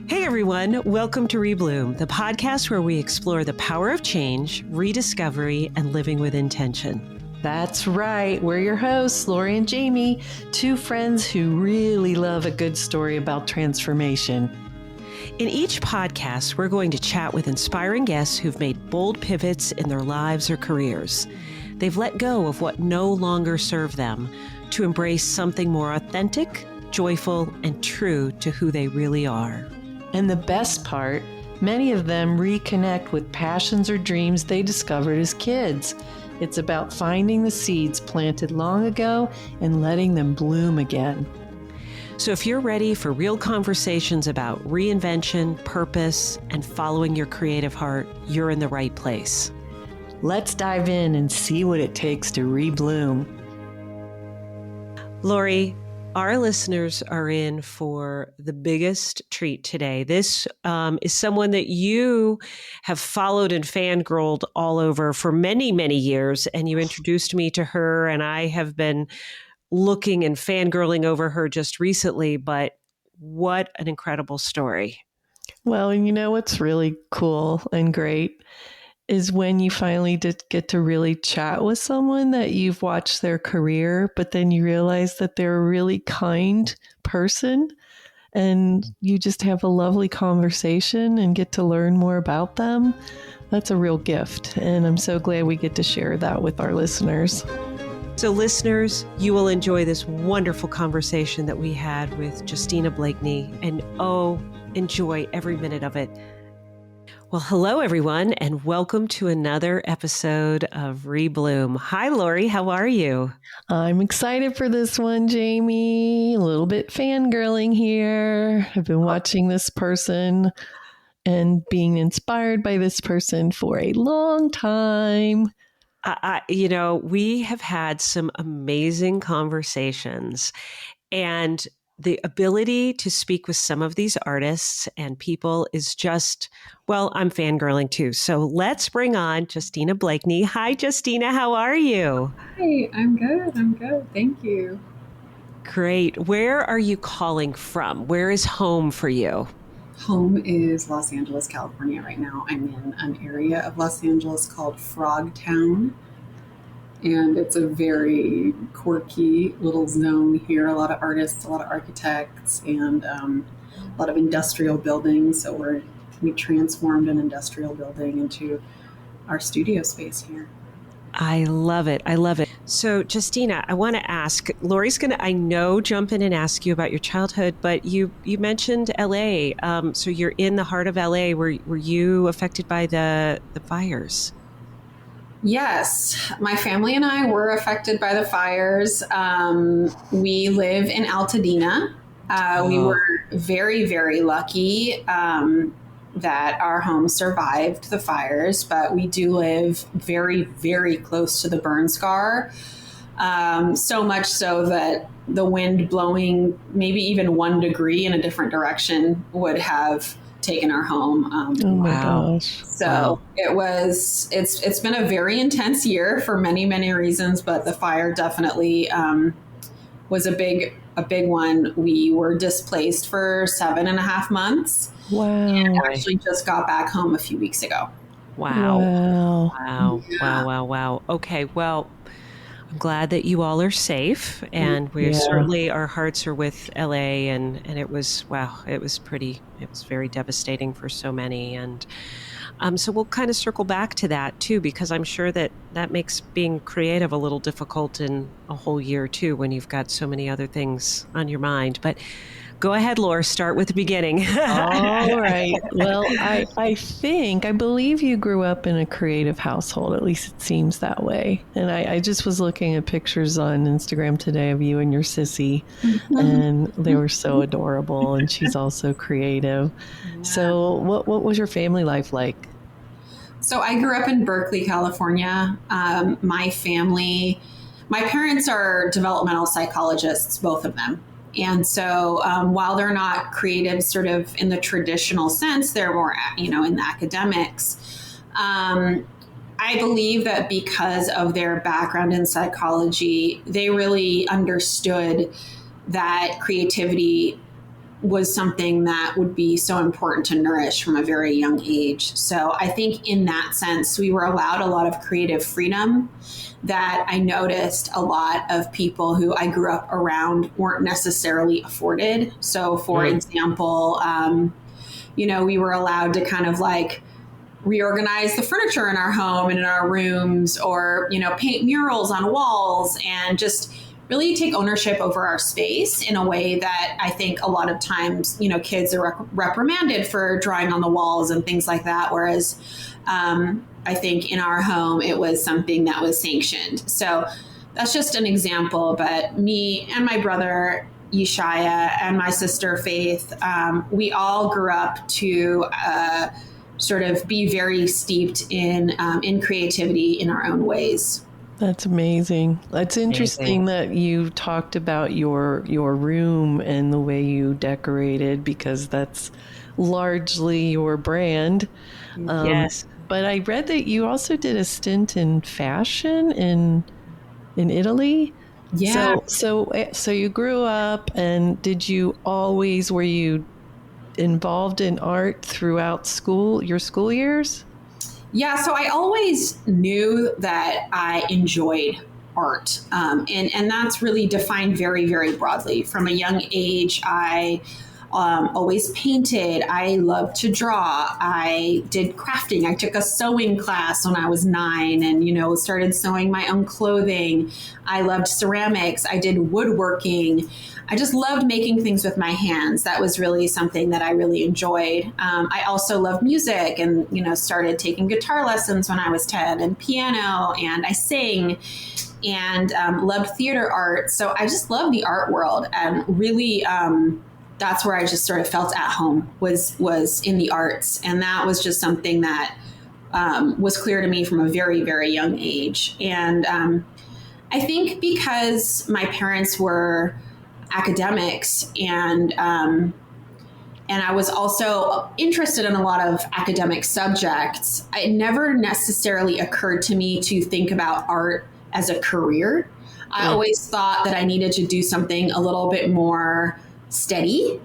Hey everyone, welcome to Rebloom, the podcast where we explore the power of change, rediscovery, and living with intention. That's right. We're your hosts, Lori and Jamie, two friends who really love a good story about transformation. In each podcast, we're going to chat with inspiring guests who've made bold pivots in their lives or careers. They've let go of what no longer served them to embrace something more authentic, joyful, and true to who they really are. And the best part, many of them reconnect with passions or dreams they discovered as kids. It's about finding the seeds planted long ago and letting them bloom again. So if you're ready for real conversations about reinvention, purpose, and following your creative heart, you're in the right place. Let's dive in and see what it takes to rebloom. Lori, our listeners are in for the biggest treat today. This is someone that you have followed and fangirled all over for many, many years, and you introduced me to her, and I have been looking and fangirling over her just recently, but what an incredible story. Well, and you know what's really cool and great is when you finally did get to really chat with someone that you've watched their career, but then you realize that they're a really kind person and you just have a lovely conversation and get to learn more about them. That's a real gift. And I'm so glad we get to share that with our listeners. So listeners, you will enjoy this wonderful conversation that we had with Justina Blakeney, and enjoy every minute of it. Well, hello, everyone, and welcome to another episode of Rebloom. Hi, Lori. How are you? I'm excited for this one, Jamie. A little bit fangirling here. I've been watching this person and being inspired by this person for a long time. We have had some amazing conversations, and the ability to speak with some of these artists and people is just, well, I'm fangirling too. So let's bring on Justina Blakeney. Hi, Justina. How are you? Hi, I'm good. Thank you. Great. Where are you calling from? Where is home for you? Home is Los Angeles, California right now. I'm in an area of Los Angeles called Frogtown. And it's a very quirky little zone here. A lot of artists, a lot of architects, and a lot of industrial buildings. So we transformed an industrial building into our studio space here. I love it. I love it. So, Justina, I want to ask, Lori's going to, I know, jump in and ask you about your childhood, but you mentioned LA. So you're in the heart of LA. Were you affected by the fires? Yes, my family and I were affected by the fires. We live in Altadena. We were very, very lucky that our home survived the fires, but we do live very, very close to the burn scar. So much so that the wind blowing maybe even 1 degree in a different direction would have taken our home. Oh my gosh. So it's been a very intense year for many, many reasons, but the fire definitely was a big one. We were displaced for 7.5 months. Wow. And actually just got back home a few weeks ago. Wow. Yeah. Wow. Okay. Well, I'm glad that you all are safe, and we're certainly, our hearts are with LA, and it was, it was very devastating for so many. And so we'll kind of circle back to that too, because I'm sure that makes being creative a little difficult in a whole year too, when you've got so many other things on your mind. But go ahead, Laura, start with the beginning. All right. Well, I believe you grew up in a creative household. At least it seems that way. And I just was looking at pictures on Instagram today of you and your sissy, and they were so adorable. And she's also creative. Yeah. So what was your family life like? So I grew up in Berkeley, California. My parents are developmental psychologists, both of them. And so while they're not creative sort of in the traditional sense, they're more, in the academics. I believe that because of their background in psychology, they really understood that creativity was something that would be so important to nourish from a very young age. So I think in that sense, we were allowed a lot of creative freedom that I noticed a lot of people who I grew up around weren't necessarily afforded. So, for example, we were allowed to kind of like reorganize the furniture in our home and in our rooms, or, paint murals on walls and just really take ownership over our space in a way that I think a lot of times, kids are reprimanded for drawing on the walls and things like that. Whereas I think in our home, it was something that was sanctioned. So that's just an example. But me and my brother, Yeshaya, and my sister, Faith, we all grew up to sort of be very steeped in creativity in our own ways. That's amazing. It's interesting that you talked about your room and the way you decorated, because that's largely your brand. Yes. But I read that you also did a stint in fashion in Italy. Yeah. So you grew up, and were you involved in art throughout your school years? Yeah, so I always knew that I enjoyed art, and that's really defined very, very broadly. From a young age, I always painted. I loved to draw. I did crafting. I took a sewing class when I was 9 and, started sewing my own clothing. I loved ceramics. I did woodworking. I just loved making things with my hands. That was really something that I really enjoyed. I also loved music and, started taking guitar lessons when I was 10 and piano, and I sang and loved theater art. So I just loved the art world, and really that's where I just sort of felt at home was in the arts. And that was just something that was clear to me from a very, very young age. And I think because my parents were academics, and I was also interested in a lot of academic subjects, it never necessarily occurred to me to think about art as a career. I always thought that I needed to do something a little bit more steady.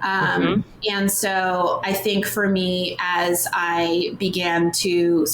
And so I think for me, as I began to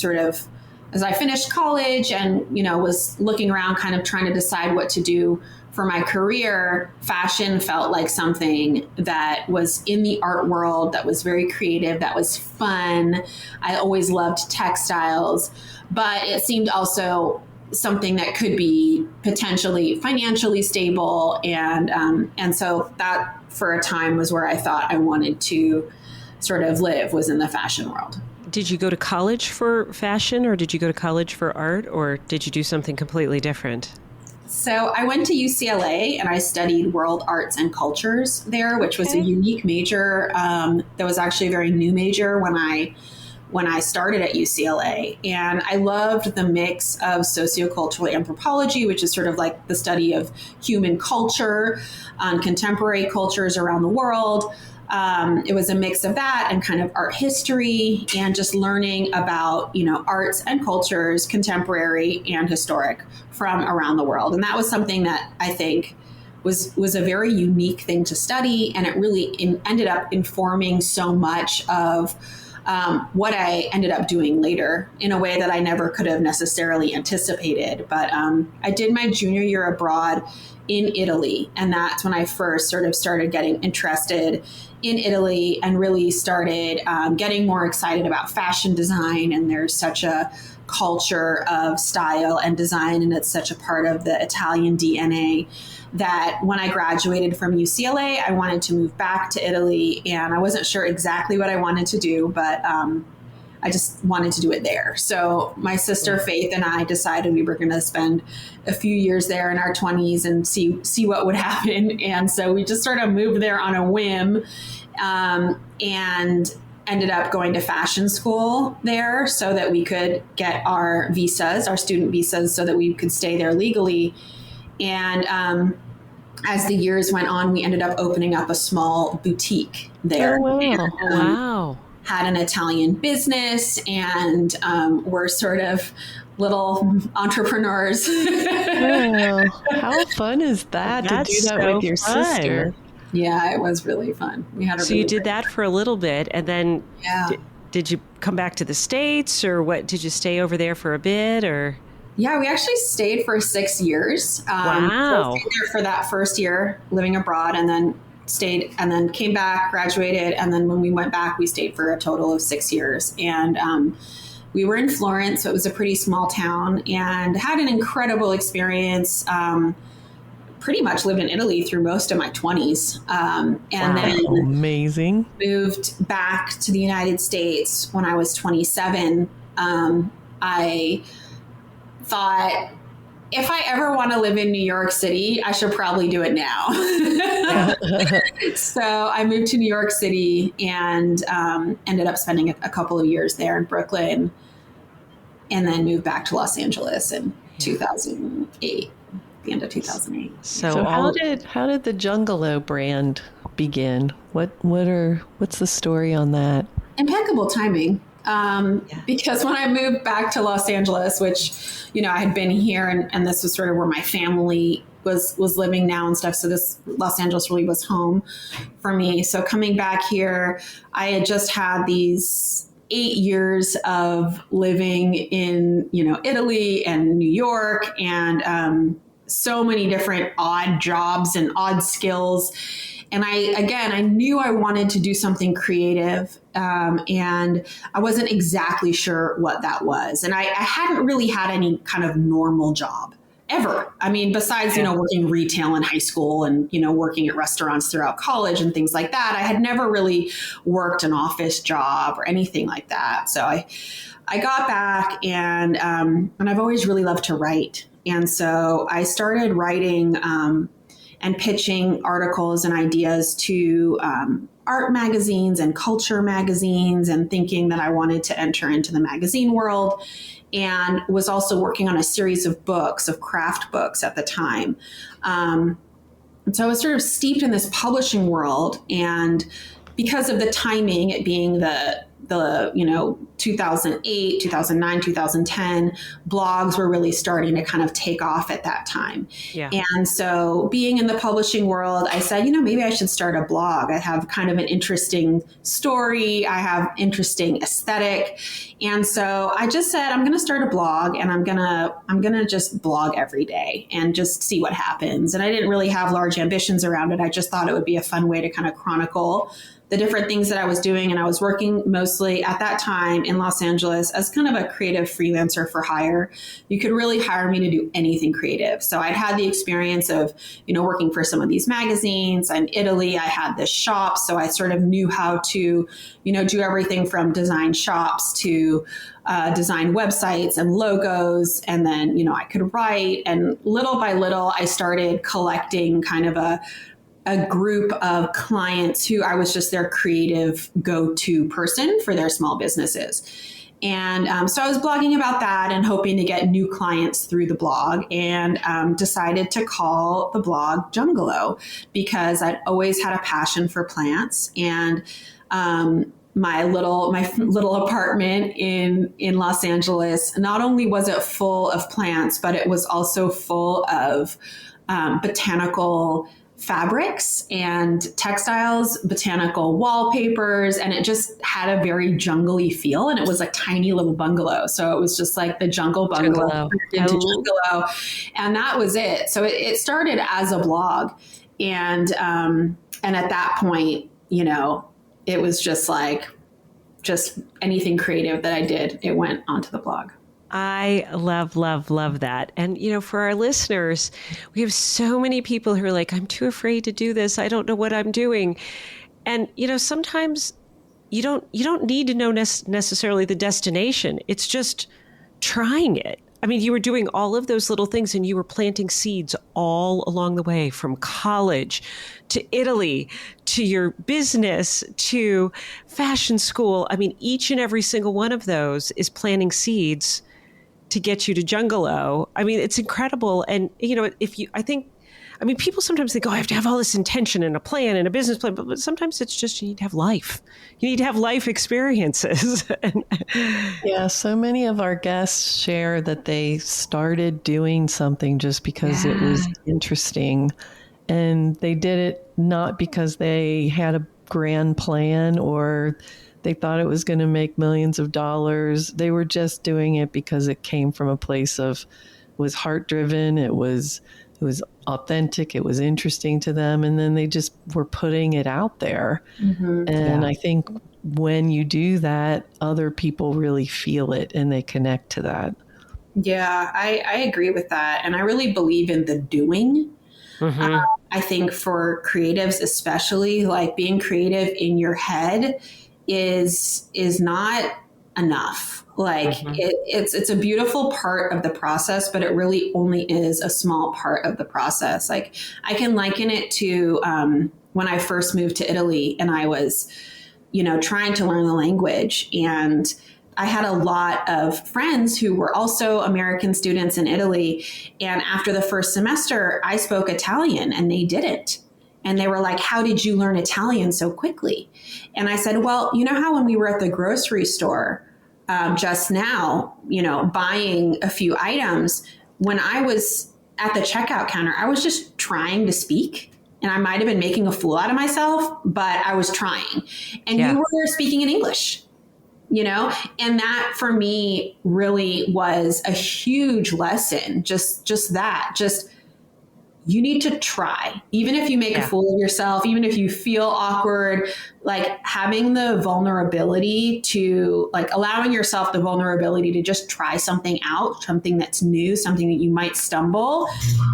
as I finished college and, was looking around kind of trying to decide what to do for my career, fashion felt like something that was in the art world, that was very creative, that was fun. I always loved textiles, but it seemed also something that could be potentially financially stable. And so that for a time was where I thought I wanted to sort of live, was in the fashion world. Did you go to college for fashion, or did you go to college for art, or did you do something completely different? So I went to UCLA and I studied world arts and cultures there, which was a unique major. That was actually a very new major when I started at UCLA. And I loved the mix of sociocultural anthropology, which is sort of like the study of human culture, contemporary cultures around the world. It was a mix of that and kind of art history, and just learning about, arts and cultures, contemporary and historic, from around the world. And that was something that I think was a very unique thing to study. And it really ended up informing so much of what I ended up doing later in a way that I never could have necessarily anticipated. But I did my junior year abroad in Italy. And that's when I first sort of started getting interested in Italy and really started getting more excited about fashion design. And there's such a culture of style and design, and it's such a part of the Italian DNA, that when I graduated from UCLA, I wanted to move back to Italy. And I wasn't sure exactly what I wanted to do, but I just wanted to do it there. So my sister Faith and I decided we were going to spend a few years there in our 20s and see what would happen. And so we just sort of moved there on a whim, and ended up going to fashion school there so that we could get our visas, our student visas, so that we could stay there legally. And as the years went on, we ended up opening up a small boutique there. Oh, wow. And, Wow. had an Italian business, and we're sort of little entrepreneurs. Wow. How fun is that, That's to do that so with your fun. sister? Yeah, it was really fun. We had a So really you did great that for a little bit, and then Yeah. did you come back to the States, or what? Did you stay over there for a bit, or? Yeah, we actually stayed for 6 years. So I Wow. stayed there for that first year living abroad, and then stayed and then came back, graduated. And then when we went back, we stayed for a total of 6 years. And we were in Florence, so it was a pretty small town, and had an incredible experience. Pretty much lived in Italy through most of my 20s. And Wow. then Amazing. moved back to the United States when I was 27. I thought, if I ever want to live in New York City, I should probably do it now. So I moved to New York City and ended up spending a couple of years there in Brooklyn, and then moved back to Los Angeles in 2008, the end of 2008. So how did the Jungalo brand begin? What's the story on that? Impeccable timing. Because when I moved back to Los Angeles, which, I had been here and this was sort of where my family was living now and stuff. So this Los Angeles really was home for me. So coming back here, I had just had these 8 years of living in, Italy and New York, and so many different odd jobs and odd skills. And I knew I wanted to do something creative, and I wasn't exactly sure what that was. And I hadn't really had any kind of normal job ever. I mean, besides, working retail in high school and, working at restaurants throughout college and things like that, I had never really worked an office job or anything like that. So I got back, and I've always really loved to write. And so I started writing and pitching articles and ideas to art magazines and culture magazines, and thinking that I wanted to enter into the magazine world, and was also working on a series of books, of craft books at the time. And so I was sort of steeped in this publishing world, and because of the timing, it being the 2008, 2009, 2010, blogs were really starting to kind of take off at that time. Yeah. And so being in the publishing world, I said, maybe I should start a blog. I have kind of an interesting story. I have interesting aesthetic. And so I just said, I'm going to start a blog, and I'm going to just blog every day and just see what happens. And I didn't really have large ambitions around it. I just thought it would be a fun way to kind of chronicle the different things that I was doing. And I was working mostly at that time in Los Angeles as kind of a creative freelancer for hire. You could really hire me to do anything creative. So I'd had the experience of, working for some of these magazines. In Italy, I had this shop. So I sort of knew how to, do everything from design shops to design websites and logos. And then, I could write. And little by little, I started collecting kind of a group of clients who I was just their creative go-to person for their small businesses. And so I was blogging about that and hoping to get new clients through the blog, and decided to call the blog Jungalow because I'd always had a passion for plants. And my little apartment in Los Angeles, not only was it full of plants, but it was also full of botanical fabrics and textiles, botanical wallpapers, and it just had a very jungly feel. And it was a tiny little bungalow. So it was just like the jungle bungalow into Jungalo. And that was it. So it started as a blog. And at that point, it was just anything creative that I did, it went onto the blog. I love, love, love that. And, for our listeners, we have so many people who are like, I'm too afraid to do this. I don't know what I'm doing. And, sometimes you don't need to know necessarily the destination. It's just trying it. I mean, you were doing all of those little things, and you were planting seeds all along the way, from college to Italy to your business to fashion school. I mean, each and every single one of those is planting seeds to get you to Jungalo. I mean, it's incredible. And, people sometimes think, I have to have all this intention and a plan and a business plan, but sometimes it's just, you need to have life. You need to have life experiences. Yeah, so many of our guests share that they started doing something just because it was interesting, and they did it not because they had a grand plan or they thought it was going to make millions of dollars. They were just doing it because it came from a place of was heart driven. It was authentic. It was interesting to them. And then they just were putting it out there. Mm-hmm. And Yeah. I think when you do that, other people really feel it and they connect to that. Yeah, I agree with that. And I really believe in the doing. Mm-hmm. I think for creatives, especially, like being creative in your head is not enough. Like Mm-hmm. it's a beautiful part of the process, but it really only is a small part of the process. Like I can liken it to when I first moved to Italy and I was, trying to learn the language, and I had a lot of friends who were also American students in Italy. And after the first semester, I spoke Italian and they didn't. And they were like, "How did you learn Italian so quickly?" And I said, "Well, you know how when we were at the grocery store just now, buying a few items, when I was at the checkout counter, I was just trying to speak. And I might have been making a fool out of myself, but I was trying. And Yeah. you were speaking in English. And that for me really was a huge lesson. Just that, you need to try, even if you make a Yeah. fool of yourself, even if you feel awkward, like having the vulnerability to, like, allowing yourself the vulnerability to just try something out, something that's new, something that you might stumble.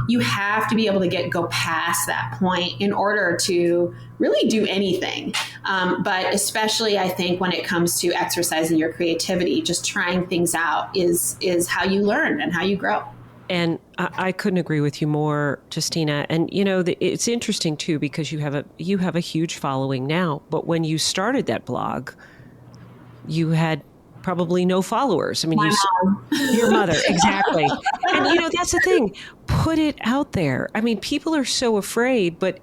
You have to be able to go past that point in order to really do anything. But especially I think when it comes to exercising your creativity, just trying things out is how you learn and how you grow. And I couldn't agree with you more, Justina. And it's interesting too, because you have a huge following now. But when you started that blog, you had probably no followers. I mean, My mom. your mother, exactly. And that's the thing. Put it out there. I mean, people are so afraid, but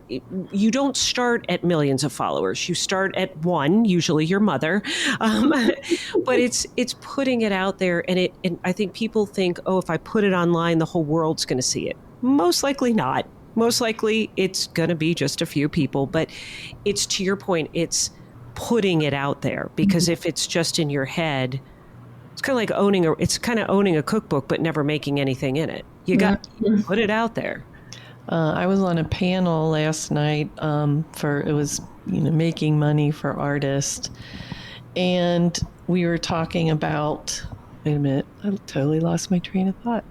you don't start at millions of followers. You start at one, usually your mother. But it's putting it out there, and I think people think, oh, if I put it online, the whole world's going to see it. Most likely not. Most likely, it's going to be just a few people. But it's, to your point, it's putting it out there, because if it's just in your head, it's kind of like owning a cookbook, but never making anything in it. You put it out there. I was on a panel last night it was making money for artists, and we were talking about. Wait a minute, I totally lost my train of thought.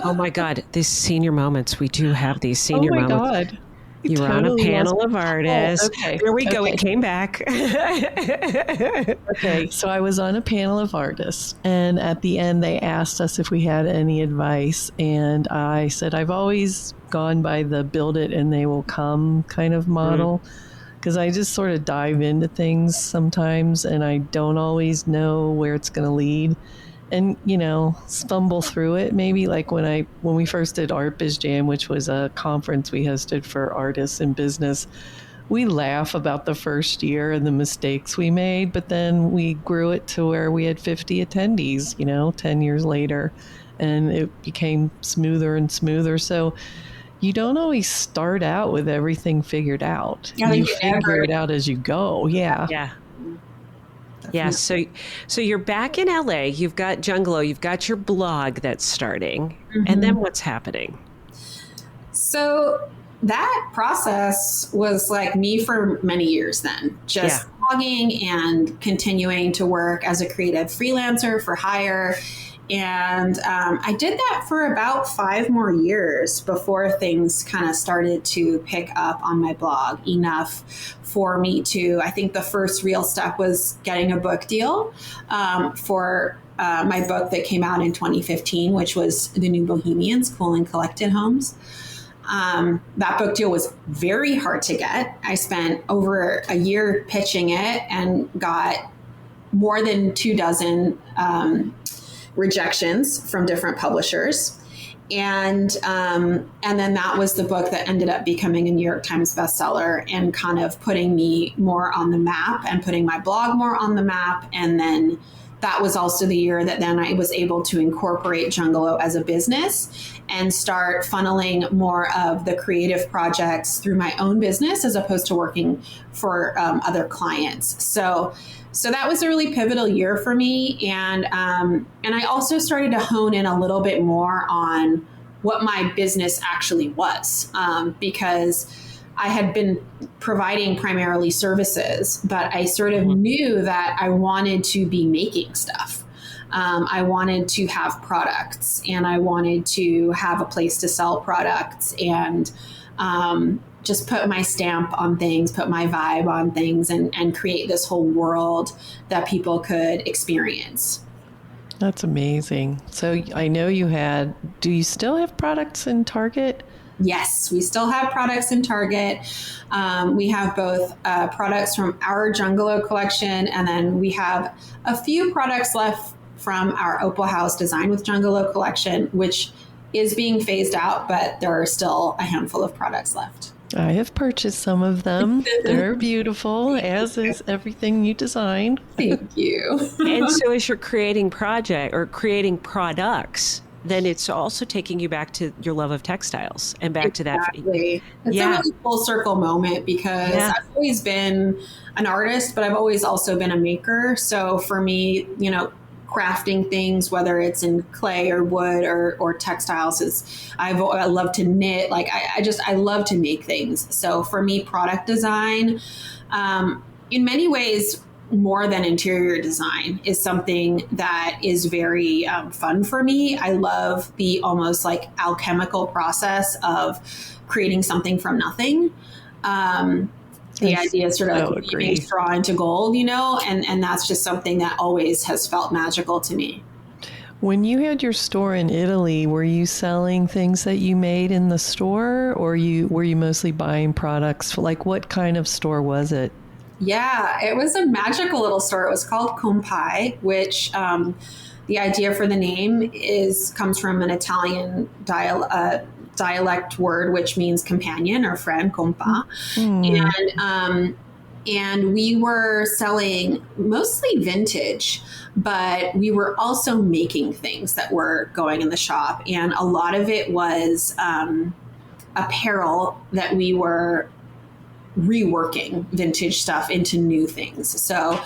Oh my God, these senior moments. We do have these senior moments. Oh my God. You were on a panel of artists. Oh, okay. There we go. Okay. It came back. Okay, so I was on a panel of artists, and at the end they asked us if we had any advice, and I said I've always gone by the build it and they will come kind of model, because I just sort of dive into things sometimes and I don't always know where it's going to lead, and stumble through it. Maybe like when we first did Art Biz Jam, which was a conference we hosted for artists in business, we laugh about the first year and the mistakes we made, but then we grew it to where we had 50 attendees 10 years later, and it became smoother and smoother. So you don't always start out with everything figured out. You figure it out as you go. Yeah. Yeah. So you're back in LA. You've got Jungalow. You've got your blog that's starting. Mm-hmm. And then what's happening? So that process was like me for many years then, just blogging and continuing to work as a creative freelancer for hire. And I did that for about 5 more years before things kind of started to pick up on my blog enough for me to, I think the first real step was getting a book deal for my book that came out in 2015, which was The New Bohemians, Cool and Collected Homes. That book deal was very hard to get. I spent over a year pitching it and got more than 24 rejections from different publishers. And then that was the book that ended up becoming a New York Times bestseller and kind of putting me more on the map and putting my blog more on the map, and then that was also the year that then I was able to incorporate Jungalo as a business and start funneling more of the creative projects through my own business as opposed to working for other clients. So that was a really pivotal year for me, and I also started to hone in a little bit more on what my business actually was, because I had been providing primarily services, but I sort of knew that I wanted to be making stuff. I wanted to have products, and I wanted to have a place to sell products, and just put my stamp on things, put my vibe on things, and create this whole world that people could experience. That's amazing. So I know do you still have products in Target? Yes, we still have products in Target. We have both products from our Jungalo collection, and then we have a few products left from our Opal House Design with Jungalo collection, which is being phased out, but there are still a handful of products left. I have purchased some of them. They're beautiful, as is everything you designed. Thank you. And so as you're creating products, then it's also taking you back to your love of textiles and back to that. It's a really full circle moment, because I've always been an artist, but I've always also been a maker. So for me, crafting things, whether it's in clay or wood or textiles, I love to knit. Like I love to make things. So for me, product design, in many ways, more than interior design, is something that is very fun for me. I love the almost like alchemical process of creating something from nothing. The idea is sort of like weaving straw into gold, and that's just something that always has felt magical to me. When you had your store in Italy, were you selling things that you made in the store, or were you mostly buying products? Like, what kind of store was it? Yeah, it was a magical little store. It was called Compai, which the idea for the name comes from an Italian dialect word, which means companion or friend, compa. And we were selling mostly vintage, but we were also making things that were going in the shop. And a lot of it was apparel that we were reworking vintage stuff into new things. So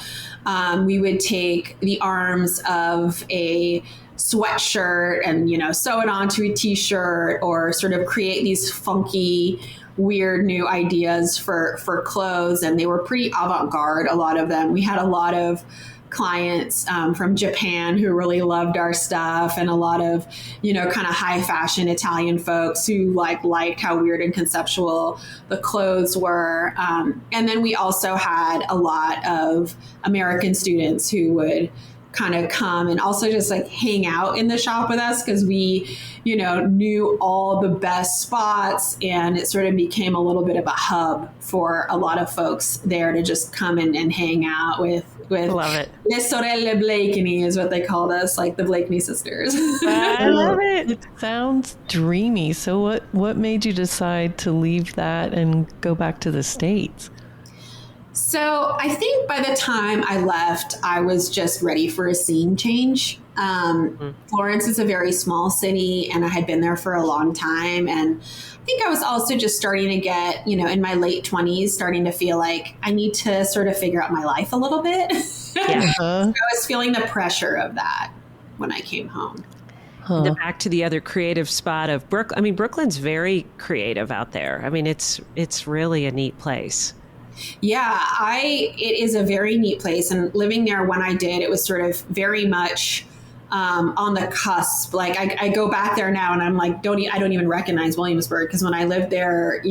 we would take the arms of a sweatshirt and, sew it onto a t-shirt, or sort of create these funky, weird new ideas for clothes. And they were pretty avant-garde, a lot of them. We had a lot of clients from Japan who really loved our stuff, and a lot of, kind of high fashion Italian folks who liked how weird and conceptual the clothes were. And then we also had a lot of American students who would kind of come and also just like hang out in the shop with us, because we, knew all the best spots, and it sort of became a little bit of a hub for a lot of folks there to just come in and hang out with. Love it. Le Sorelle Blakeney is what they called us, like the Blakeney sisters. I love it. It sounds dreamy. So what made you decide to leave that and go back to the States? So I think by the time I left, I was just ready for a scene change. Florence is a very small city, and I had been there for a long time. And I think I was also just starting to get, in my late 20s, starting to feel like I need to sort of figure out my life a little bit. Yeah. So I was feeling the pressure of that when I came home. Back to the other creative spot of Brooklyn. I mean, Brooklyn's very creative out there. I mean, it's really a neat place. Yeah, it is a very neat place. And living there when I did, it was sort of very much on the cusp. Like I go back there now and I'm like, I don't even recognize Williamsburg, because when I lived there,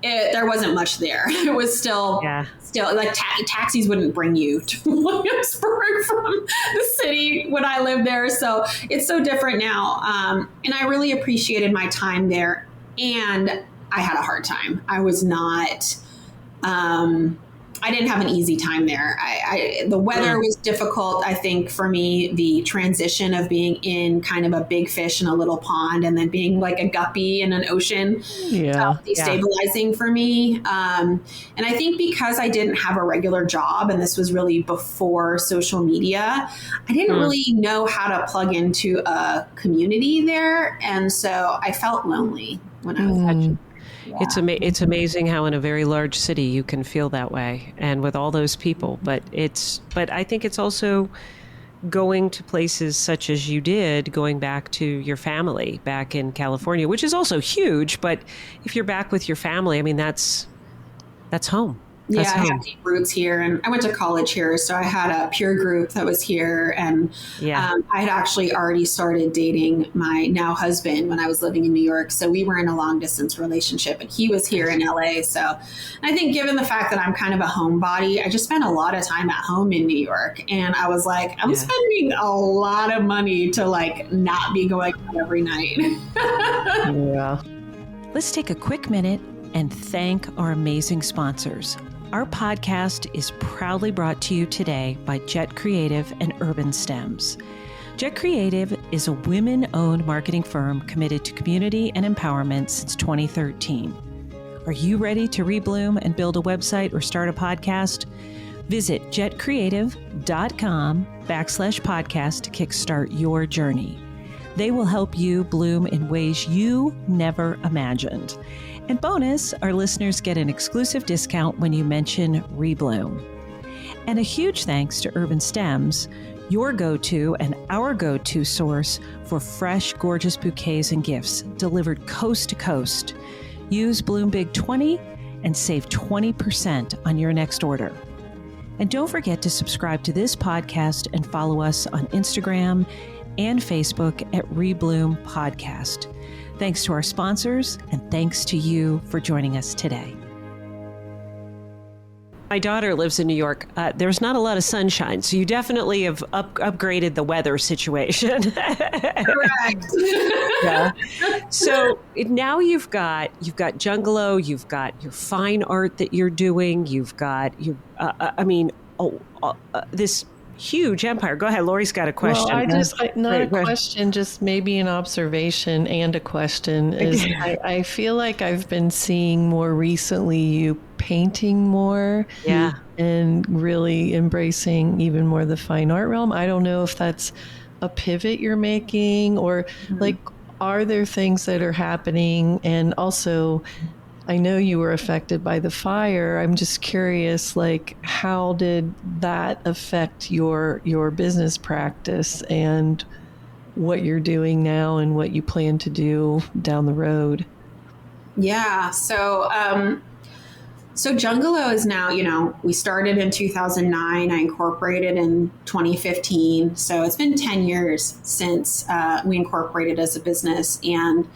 there wasn't much there. It was still like taxis wouldn't bring you to Williamsburg from the city when I lived there. So it's so different now. And I really appreciated my time there. And I had a hard time. I was not I didn't have an easy time there. The weather was difficult, I think, for me. The transition of being in kind of a big fish in a little pond and then being like a guppy in an ocean felt destabilizing for me. And I think because I didn't have a regular job, and this was really before social media, I didn't really know how to plug into a community there. And so I felt lonely when I was actually. Yeah. It's amazing how in a very large city you can feel that way, and with all those people. But I think it's also going to places such as you did, going back to your family back in California, which is also huge. But if you're back with your family, I mean, that's home. I have deep roots here, and I went to college here, so I had a peer group that was here, and I had actually already started dating my now husband when I was living in New York, so we were in a long distance relationship, and he was here in LA. So I think given the fact that I'm kind of a homebody, I just spent a lot of time at home in New York, and I was like, I'm spending a lot of money to like not be going out every night. Let's take a quick minute and thank our amazing sponsors. Our podcast is proudly brought to you today by Jet Creative and Urban Stems. Jet Creative is a women-owned marketing firm committed to community and empowerment since 2013. Are you ready to rebloom and build a website or start a podcast? Visit jetcreative.com/podcast to kickstart your journey. They will help you bloom in ways you never imagined. And bonus, our listeners get an exclusive discount when you mention Rebloom. And a huge thanks to Urban Stems, your go-to and our go-to source for fresh, gorgeous bouquets and gifts delivered coast to coast. Use Bloom Big 20 and save 20% on your next order. And don't forget to subscribe to this podcast and follow us on Instagram and Facebook at Rebloom Podcast. Thanks to our sponsors, and thanks to you for joining us today. My daughter lives in New York. There's not a lot of sunshine, so you definitely have upgraded the weather situation. Correct. So now you've got Jungalo, you've got your fine art that you're doing, you've got your, this huge empire. Go ahead. Lori's got a question. Well, question, just maybe an observation and a question is I feel like I've been seeing more recently you painting more and really embracing even more the fine art realm. I don't know if that's a pivot you're making or like, are there things that are happening? And also, I know you were affected by the fire. I'm just curious, like, how did that affect your business practice and what you're doing now and what you plan to do down the road? Yeah. So Jungalo is now, we started in 2009. I incorporated in 2015. So it's been 10 years since we incorporated as a business. And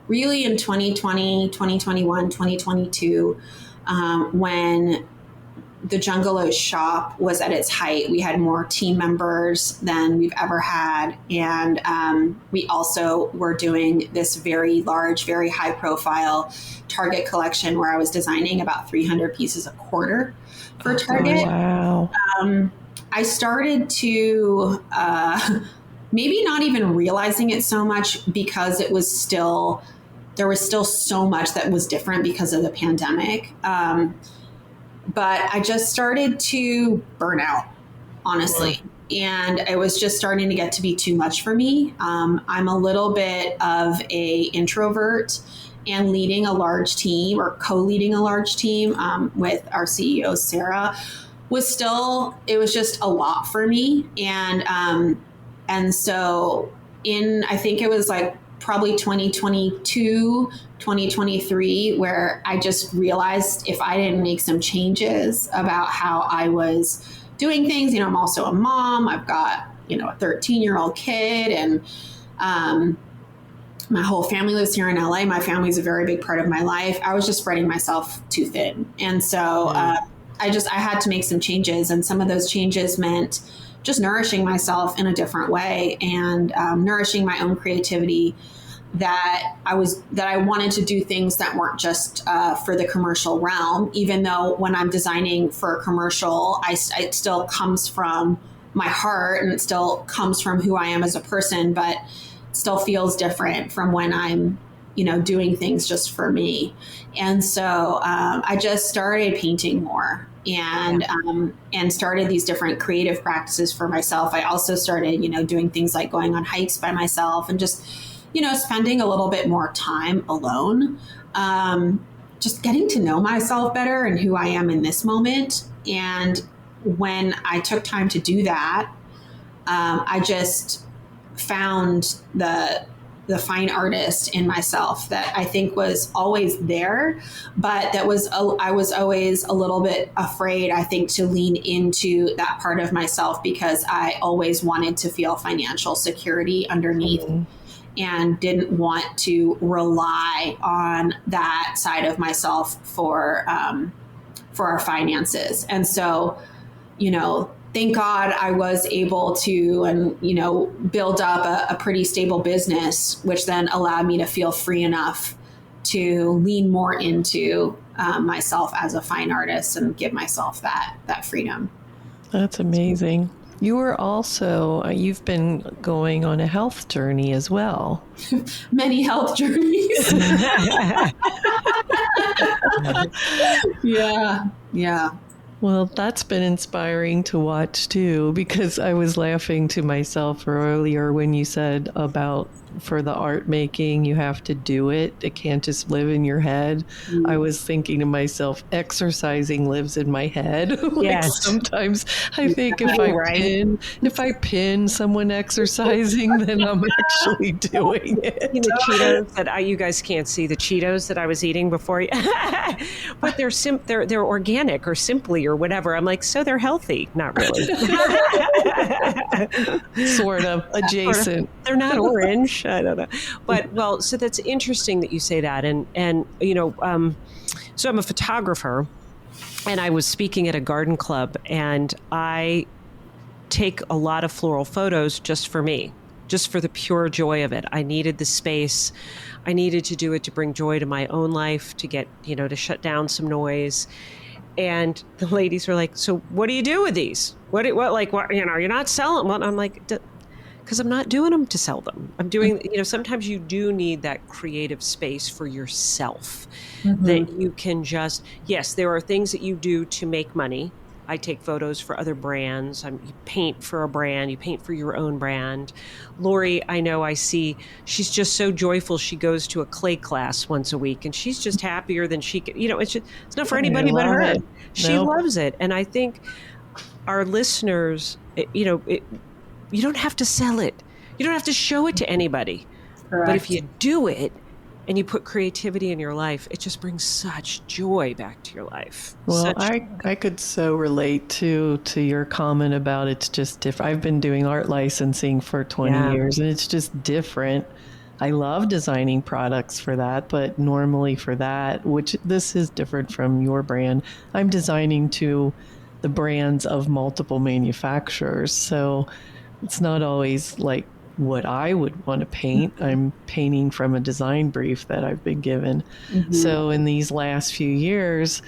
really in 2020, 2021, 2022, when the Jungalo shop was at its height, we had more team members than we've ever had. And we also were doing this very large, very high profile Target collection where I was designing about 300 pieces a quarter for Target. Wow. I started to maybe not even realizing it so much because there was still so much that was different because of the pandemic. But I just started to burn out, honestly. And it was just starting to get to be too much for me. I'm a little bit of a introvert, and leading a large team or co-leading a large team with our CEO, Sarah, it was just a lot for me. And so I think it was like probably 2022, 2023, where I just realized if I didn't make some changes about how I was doing things, I'm also a mom, I've got, a 13-year-old kid, and my whole family lives here in LA. My family is a very big part of my life. I was just spreading myself too thin. And so I had to make some changes, and some of those changes meant just nourishing myself in a different way and nourishing my own creativity that I wanted to do things that weren't just for the commercial realm, even though when I'm designing for a commercial, it still comes from my heart and it still comes from who I am as a person, but it still feels different from when I'm, doing things just for me. And so I just started painting more and started these different creative practices for myself. I also started, doing things like going on hikes by myself and just, spending a little bit more time alone, just getting to know myself better and who I am in this moment. And when I took time to do that, I just found the fine artist in myself that I think was always there, but I was always a little bit afraid, I think, to lean into that part of myself because I always wanted to feel financial security underneath. Mm-hmm. And didn't want to rely on that side of myself for our finances. And so, thank God I was able to, build up a pretty stable business, which then allowed me to feel free enough to lean more into myself as a fine artist and give myself that freedom. That's amazing. You've been going on a health journey as well. Many health journeys. Yeah. Well, that's been inspiring to watch too, because I was laughing to myself earlier when you said about for the art making, you have to do it. It can't just live in your head. Mm. I was thinking to myself, exercising lives in my head. Yes. Sometimes I think if I pin someone exercising, then I'm actually doing it. The Cheetos that you guys can't see the Cheetos that I was eating before, but they're organic or Simply or whatever. I'm like, so they're healthy? Not really. Sort of adjacent. They're not orange. I don't know. But so that's interesting that you say that. And so I'm a photographer and I was speaking at a garden club and I take a lot of floral photos just for me, just for the pure joy of it. I needed the space. I needed to do it to bring joy to my own life, to get, to shut down some noise. And the ladies were like, so what do you do with these? What, you're not selling them. I'm like, because I'm not doing them to sell them. I'm doing, sometimes you do need that creative space for yourself that you can just, yes, there are things that you do to make money. I take photos for other brands. You paint for a brand. You paint for your own brand. Lori, I know I see, she's just so joyful. She goes to a clay class once a week and she's just happier than she can, it's not for anybody but her. She loves it. And I think our listeners, you don't have to sell it. You don't have to show it to anybody. Correct. But if you do it and you put creativity in your life, it just brings such joy back to your life. Well, I could so relate to your comment about it's just different. I've been doing art licensing for 20 years and it's just different. I love designing products for that, but normally for that, which this is different from your brand, I'm designing to the brands of multiple manufacturers. So it's not always like what I would want to paint. I'm painting from a design brief that I've been given. Mm-hmm. So in these last few years,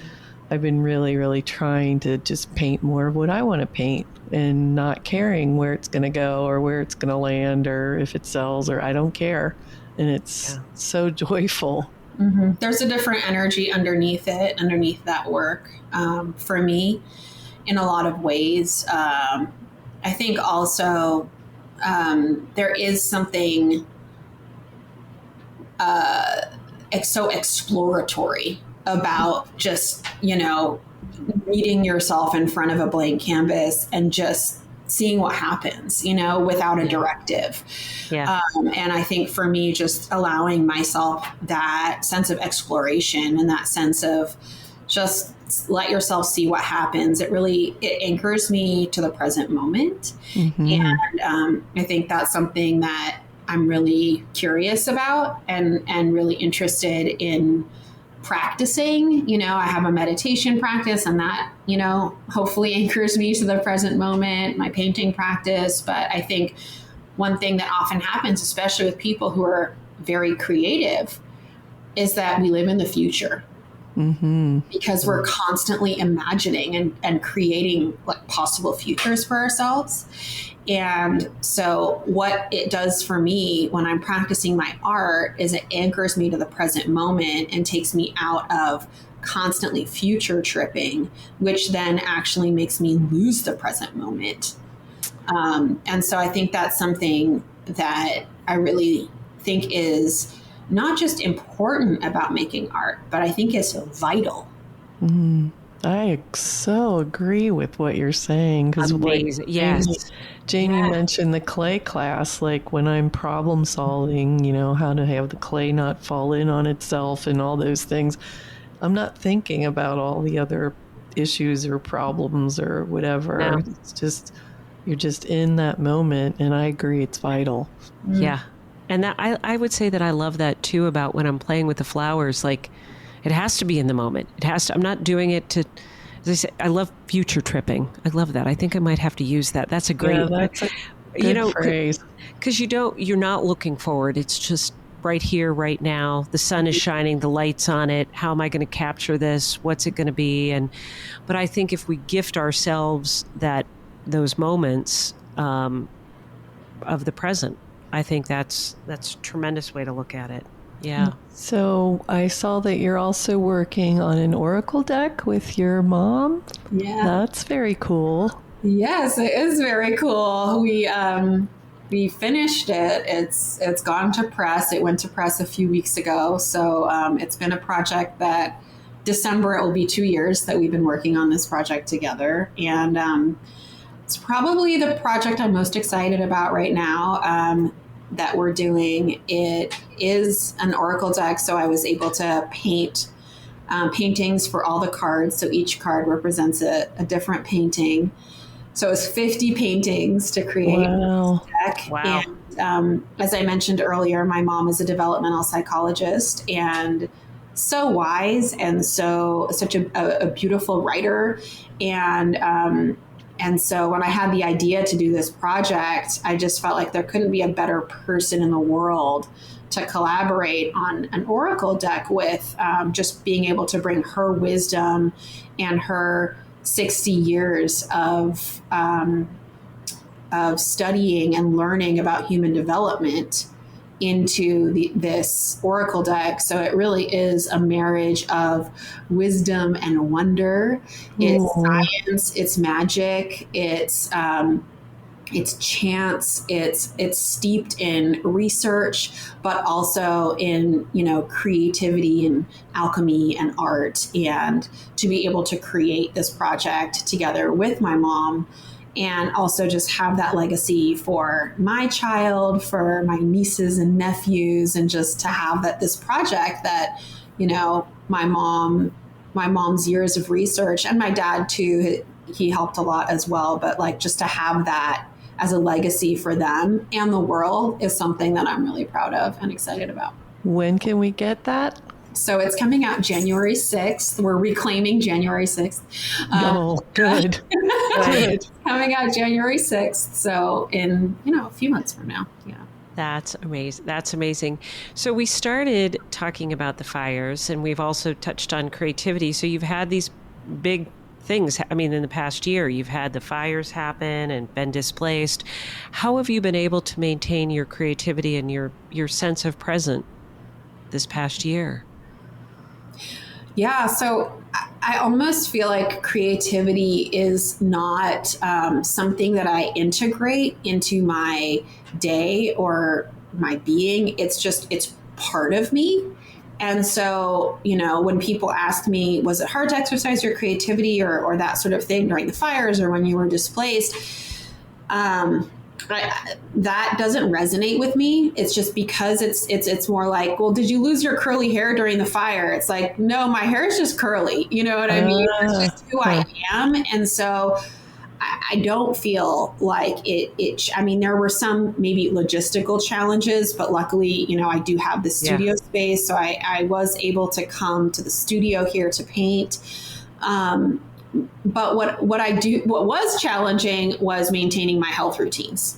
I've been really, really trying to just paint more of what I want to paint and not caring where it's going to go or where it's going to land or if it sells or I don't care. And it's so joyful. Mm-hmm. There's a different energy underneath that work. For me, in a lot of ways, I think also there is something so exploratory about just, meeting yourself in front of a blank canvas and just seeing what happens, without a directive. Yeah. And I think for me, just allowing myself that sense of exploration and that sense of just let yourself see what happens. It anchors me to the present moment. Mm-hmm. And I think that's something that I'm really curious about and really interested in practicing. I have a meditation practice and that, hopefully anchors me to the present moment, my painting practice. But I think one thing that often happens, especially with people who are very creative is that we live in the future. Because we're constantly imagining and creating like possible futures for ourselves. And so what it does for me when I'm practicing my art is it anchors me to the present moment and takes me out of constantly future tripping, which then actually makes me lose the present moment. And so I think that's something that I really think is not just important about making art, but I think is vital. I so agree with what you're saying, because like Jamie mentioned the clay class, like when I'm problem solving, you know, how to have the clay not fall in on itself and all those things, I'm not thinking about all the other issues or problems or whatever. No. It's just, you're just in that moment, and I agree, it's vital. Yeah. And that I would say that I love that too about when I'm playing with the flowers. Like, it has to be in the moment. It has to. I'm not doing it to. As I say, I love future tripping. I love that. I think I might have to use that. That's a great. Yeah, that's a good phrase. Because you're not looking forward. It's just right here, right now. The sun is shining. The light's on it. How am I going to capture this? What's it going to be? But I think if we gift ourselves those moments of the present, I think that's a tremendous way to look at it. Yeah. So I saw that you're also working on an oracle deck with your mom. Yeah. That's very cool. Yes, it is very cool. We finished it. It's gone to press. It went to press a few weeks ago. So it's been a project that December, it will be 2 years that we've been working on this project together. And it's probably the project I'm most excited about right now that we're doing. It is an oracle deck, so I was able to paint paintings for all the cards. So each card represents a different painting. So it's 50 paintings to create this deck. Wow. And as I mentioned earlier, my mom is a developmental psychologist and so wise and such a beautiful writer. And so when I had the idea to do this project, I just felt like there couldn't be a better person in the world to collaborate on an oracle deck with, just being able to bring her wisdom and her 60 years of studying and learning about human development into this oracle deck. So it really is a marriage of wisdom and wonder. It's science, it's magic, it's chance, it's steeped in research, but also in, creativity and alchemy and art. And to be able to create this project together with my mom and also just have that legacy for my child, for my nieces and nephews, and just to have this project that, my mom's years of research, and my dad too, he helped a lot as well. But like, just to have that as a legacy for them and the world is something that I'm really proud of and excited about. When can we get that? So it's coming out January 6th. We're reclaiming January 6th. Good. Good. Coming out January 6th. So in, a few months from now. Yeah. That's amazing. That's amazing. So we started talking about the fires, and we've also touched on creativity. So you've had these big things. I mean, in the past year, you've had the fires happen and been displaced. How have you been able to maintain your creativity and your sense of present this past year? Yeah, so I almost feel like creativity is not something that I integrate into my day or my being. It's part of me. And so, when people ask me, was it hard to exercise your creativity or that sort of thing during the fires or when you were displaced? That doesn't resonate with me. It's just because it's more like, well, did you lose your curly hair during the fire? It's like, no, my hair is just curly. You know what I mean? That's just who I am. And so I don't feel like I mean, there were some maybe logistical challenges, but luckily, I do have the studio space. So I was able to come to the studio here to paint. But what was challenging was maintaining my health routines.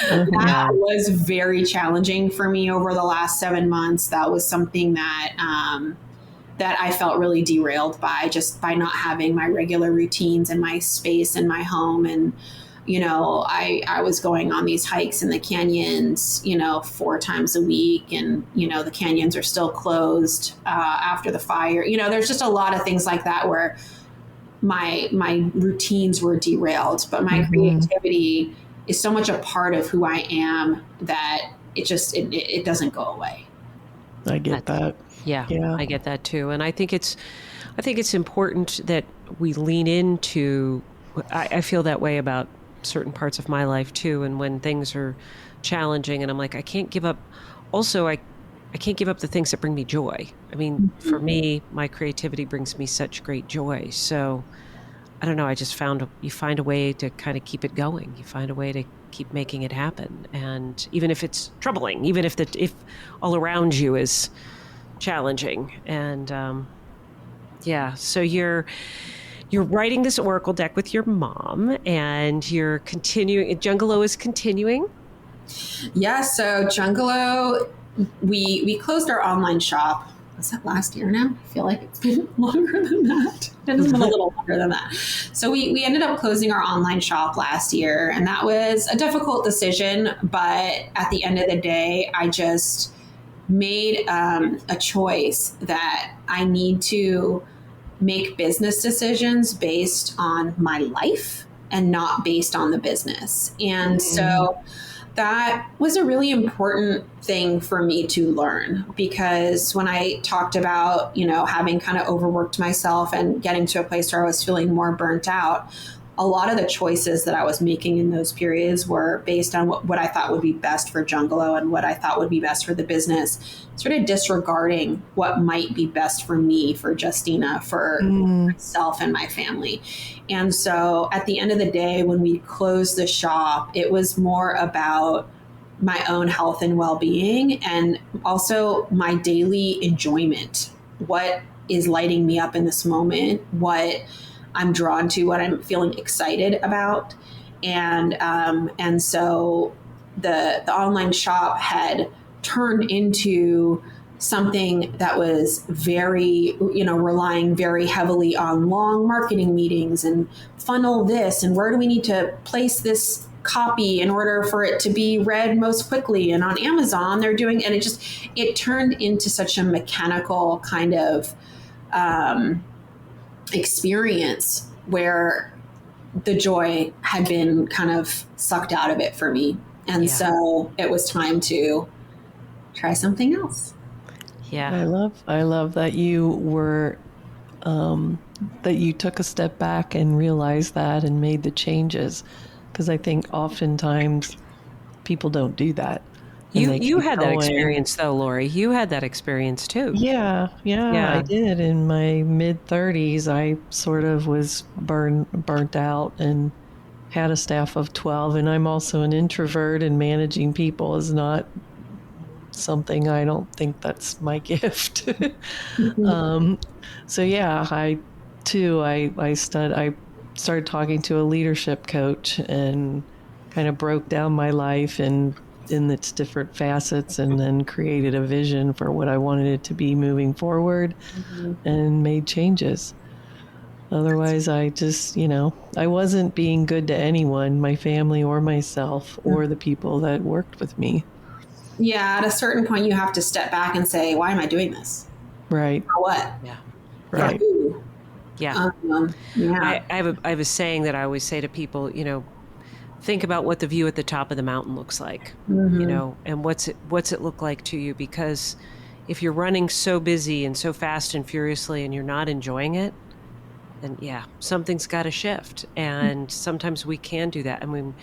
That was very challenging for me over the last 7 months. That was something that that I felt really derailed by, just by not having my regular routines and my space in my home. And, you know, I was going on these hikes in the canyons, you know, 4 times a week. And, you know, the canyons are still closed after the fire. You know, there's just a lot of things like that where my routines were derailed, but my creativity is so much a part of who I am that it doesn't go away. I get that. Yeah, I get that too. And I think it's important that we lean into, I feel that way about certain parts of my life too. And when things are challenging and I'm like, I can't give up. Also, I can't give up the things that bring me joy. I mean, for me, my creativity brings me such great joy. So I don't know. I just you find a way to kind of keep it going. You find a way to keep making it happen. And even if it's troubling, even if all around you is challenging. And so you're writing this Oracle deck with your mom, and you're continuing. Jungalow is continuing. Yeah. So Jungalow, we closed our online shop. Was that last year now? I feel like it's been longer than that. It's been a little longer than that. So we ended up closing our online shop last year, and that was a difficult decision. But at the end of the day, I just made a choice that I need to make business decisions based on my life and not based on the business. And so that was a really important thing for me to learn, because when I talked about, you know, having kind of overworked myself and getting to a place where I was feeling more burnt out, a lot of the choices that I was making in those periods were based on what I thought would be best for Jungalow and what I thought would be best for the business, sort of disregarding what might be best for me, for Justina, for myself and my family. And so at the end of the day, when we closed the shop, it was more about my own health and well-being, and also my daily enjoyment. What is lighting me up in this moment? What I'm drawn to, what I'm feeling excited about. And so the online shop had turned into something that was very, you know, relying very heavily on long marketing meetings and funnel this, and where do we need to place this copy in order for it to be read most quickly. And on Amazon, they're doing, and it turned into such a mechanical kind of experience where the joy had been kind of sucked out of it for me. And so it was time to try something else. Yeah. I love that you were, that you took a step back and realized that and made the changes. Because I think oftentimes people don't do that. You had that experience though, Lori. You had that experience too. Yeah, I did. In my mid-30s, I sort of was burnt out and had a staff of 12. And I'm also an introvert, and managing people is not something, I don't think that's my gift. So yeah, I started talking to a leadership coach and kind of broke down my life and in its different facets, and then created a vision for what I wanted it to be moving forward, and made changes. Otherwise, I just, I wasn't being good to anyone, my family or myself, or the people that worked with me. Yeah, at a certain point, you have to step back and say, why am I doing this? Right. For what? Yeah. Right. For who? Yeah. I have a saying that I always say to people, think about what the view at the top of the mountain looks like, and what's it look like to you? Because if you're running so busy and so fast and furiously and you're not enjoying it, then something's got to shift. And sometimes we can do that. I mean,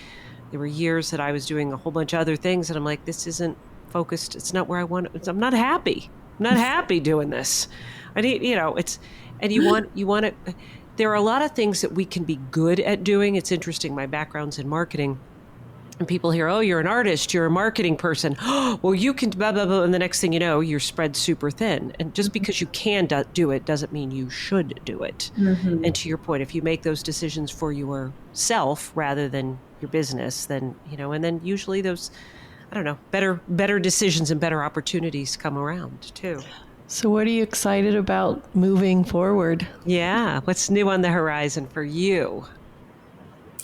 there were years that I was doing a whole bunch of other things and I'm like, this isn't focused. It's not where I want it. I'm not happy. I'm not happy doing this. I need, and you want to, there are a lot of things that we can be good at doing. It's interesting. My background's in marketing. And people hear, oh, you're an artist, you're a marketing person. Well, you can blah, blah, blah. And the next thing you know, you're spread super thin. And just because you can do it doesn't mean you should do it. Mm-hmm. And to your point, if you make those decisions for yourself rather than your business, then, and then usually those, I don't know, better decisions and better opportunities come around too. So what are you excited about moving forward? Yeah. What's new on the horizon for you?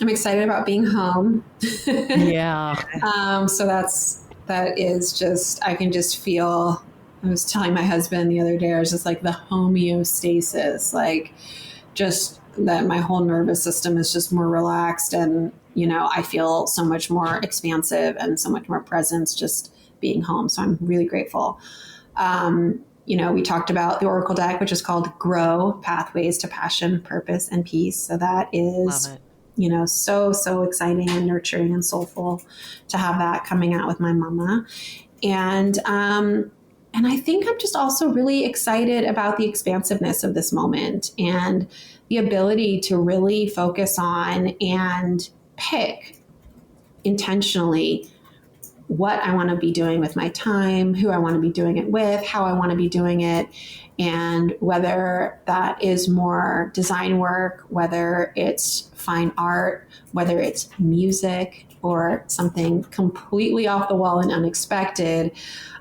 I'm excited about being home. Yeah. So that is just, I can just feel, I was telling my husband the other day, I was just like the homeostasis, like just that my whole nervous system is just more relaxed. And, I feel so much more expansive and so much more presence just being home. So I'm really grateful. We talked about the Oracle deck, which is called Grow: Pathways to Passion, Purpose, and Peace. So that is, Love it. So exciting and nurturing and soulful to have that coming out with my mama. And I think I'm just also really excited about the expansiveness of this moment and the ability to really focus on and pick intentionally what I want to be doing with my time, who I want to be doing it with, how I want to be doing it, and whether that is more design work, whether it's fine art, whether it's music or something completely off the wall and unexpected.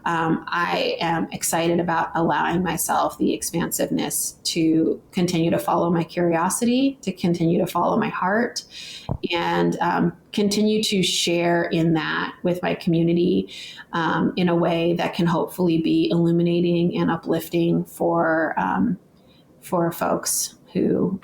I am excited about allowing myself the expansiveness to continue to follow my curiosity, to continue to follow my heart, and continue to share in that with my community in a way that can hopefully be illuminating and uplifting for folks who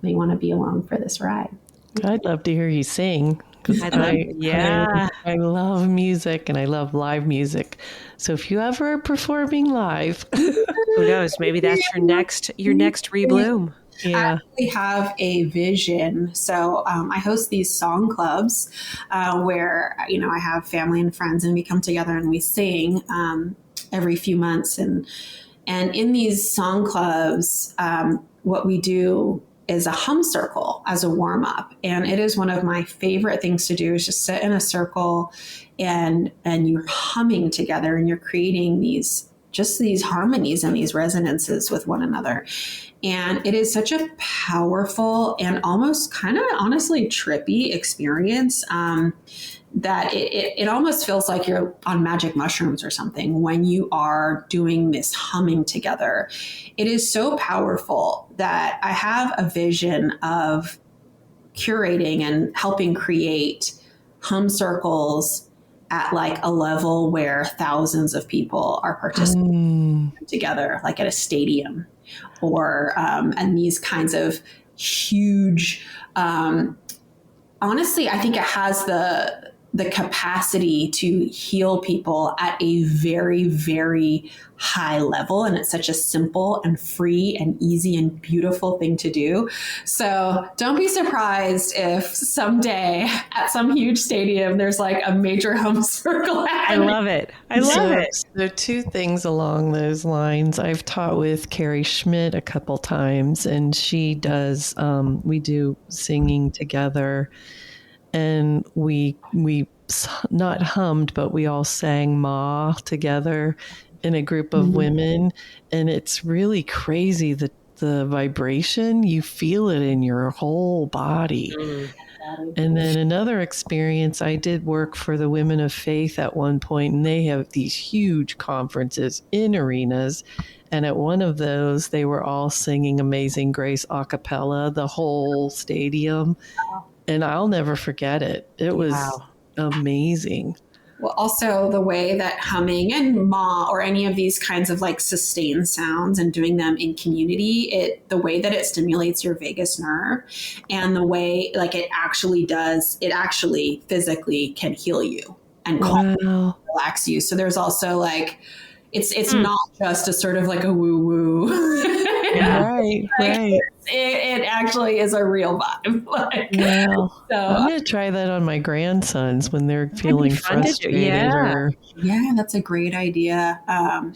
may want to be along for this ride. I'd love to hear you sing. I love music and I love live music. So if you ever are performing live, who knows? Maybe that's your next Rebloom. Yeah. I actually have a vision. So I host these song clubs where, I have family and friends and we come together and we sing every few months. And in these song clubs, what we do is a hum circle as a warm up. And it is one of my favorite things to do is just sit in a circle and you're humming together and you're creating these harmonies and these resonances with one another. And it is such a powerful and almost kind of honestly trippy experience that it almost feels like you're on magic mushrooms or something when you are doing this humming together. It is so powerful that I have a vision of curating and helping create hum circles at like a level where thousands of people are participating together, like at a stadium or and these kinds of huge, honestly, I think it has the capacity to heal people at a very, very high level. And it's such a simple and free and easy and beautiful thing to do. So don't be surprised if someday at some huge stadium, there's like a major hum circle happening. I love it. I love it. So two things along those lines. I've taught with Carrie Schmidt a couple times, and she does, we do singing together. And we not hummed, but we all sang Ma together in a group of women. And it's really crazy, the vibration, you feel it in your whole body. And then another experience, I did work for the Women of Faith at one point, and they have these huge conferences in arenas. And at one of those, they were all singing Amazing Grace a cappella, the whole stadium. And I'll never forget it. It was amazing. Well, also the way that humming and ma or any of these kinds of like sustained sounds and doing them in community, the way that it stimulates your vagus nerve and the way like it actually physically can heal you and relax you. So there's also like, it's not just a sort of like a woo woo. Right. It actually is a real vibe. I'm going to try that on my grandsons when they're feeling frustrated. Yeah, that's a great idea.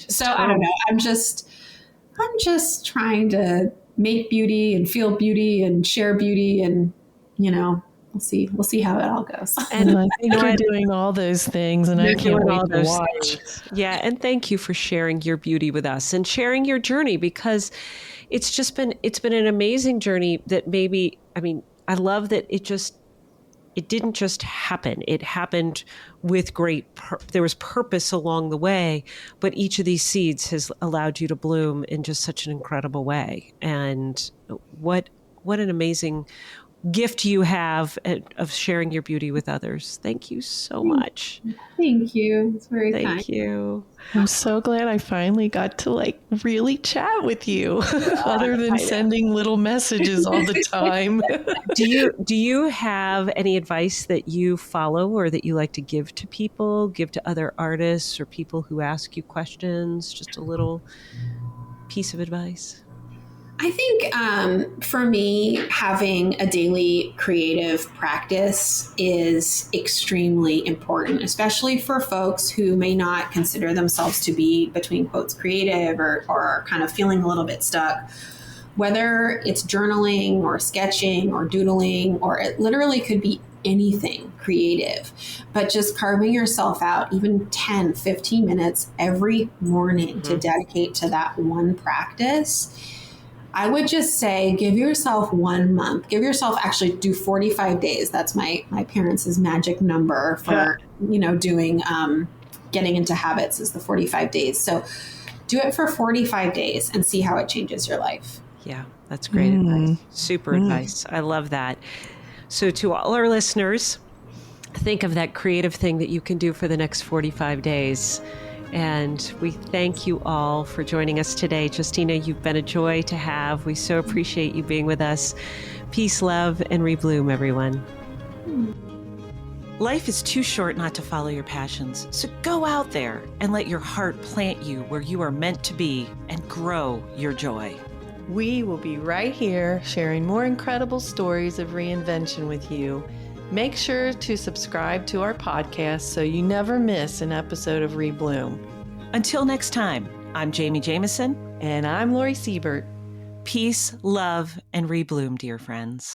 So I don't know. I'm just trying to make beauty and feel beauty and share beauty and, We'll see how it all goes. And I think you're doing all those things, and I can't wait to watch. Things. Yeah, and thank you for sharing your beauty with us and sharing your journey, because it's been an amazing journey that I love that it didn't just happen. It happened with there was purpose along the way, but each of these seeds has allowed you to bloom in just such an incredible way. And what an amazing gift you have of sharing your beauty with others. Thank you so much. Thank you. It's very kind. Thank you. I'm so glad I finally got to really chat with you, other than sending little messages all the time. Do you have any advice that you follow or that you like to give to people, give to other artists or people who ask you questions? Just a little piece of advice. I think for me, having a daily creative practice is extremely important, especially for folks who may not consider themselves to be, between quotes, creative or are kind of feeling a little bit stuck. Whether it's journaling or sketching or doodling, or it literally could be anything creative, but just carving yourself out even 10, 15 minutes every morning to dedicate to that one practice. I would just say, give yourself 1 month. Give yourself, actually do 45 days. That's my parents' magic number for, doing, getting into habits is the 45 days. So do it for 45 days and see how it changes your life. Yeah, that's great advice. Super advice. I love that. So to all our listeners, think of that creative thing that you can do for the next 45 days. And we thank you all for joining us today. Justina, you've been a joy to have. We so appreciate you being with us. Peace, love, and rebloom, everyone. Life is too short not to follow your passions. So go out there and let your heart plant you where you are meant to be and grow your joy. We will be right here sharing more incredible stories of reinvention with you. Make sure to subscribe to our podcast so you never miss an episode of Rebloom. Until next time, I'm Jamie Jameson. And I'm Lori Siebert. Peace, love, and rebloom, dear friends.